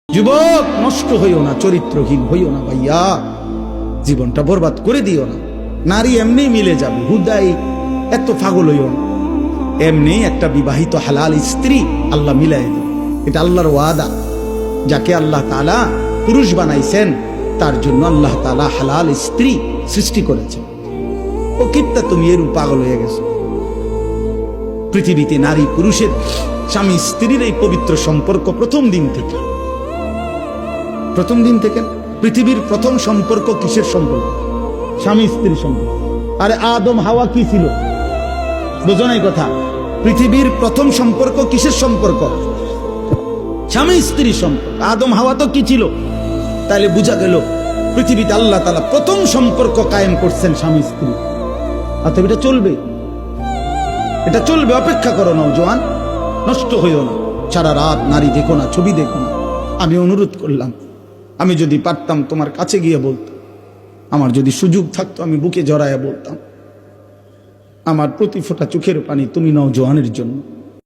যুবক, নষ্ট হইও না, চরিত্রহীন হইও না ভাইয়া, জীবনটা বরবাদ করে দিও না। নারী এমনি মিলে যাবে, হুদাই এত পাগল হইও না। এমনি একটা বিবাহিত হালাল স্ত্রী আল্লাহ মিলাই দেবে, এটা আল্লাহর ওয়াদা। যাকে আল্লাহ তাআলা পুরুষ বানাইছেন তার জন্য আল্লাহ তাআলা হালাল স্ত্রী সৃষ্টি করেছেন। ও কিত্তা তুমি এরূপ পাগল হয়ে গেছো? পৃথিবীতে নারী পুরুষের, স্বামী স্ত্রীর এই পবিত্র সম্পর্ক প্রথম দিন থেকে পৃথিবীর প্রথম সম্পর্ক কিসের সম্পর্ক? স্বামী স্ত্রীর সম্পর্ক। আরে আদম হাওয়া কি ছিল? বোঝো নাই কথা? পৃথিবীর প্রথম সম্পর্ক কিসের সম্পর্ক? স্বামী স্ত্রীর সম্পর্ক। আদম হাওয়া তো কি ছিল? তাহলে বোঝা গেল পৃথিবীতে আল্লাহ তাআলা প্রথম সম্পর্ক কায়েম করছেন স্বামী স্ত্রী। অতএব এটা চলবে, অপেক্ষা করো নওজোয়ান, নষ্ট হইও না। সারা রাত নারী দেখো না, ছবি দেখো না। আমি অনুরোধ করলাম, আমি যদি পারতাম তোমার কাছে গিয়ে বলতাম, আমার যদি সুযোগ থাকতো আমি বুকে জড়াইয়া বলতাম, আমার প্রতি ফোঁটা চোখের পানি তুমি নওজোয়ানের জন্য।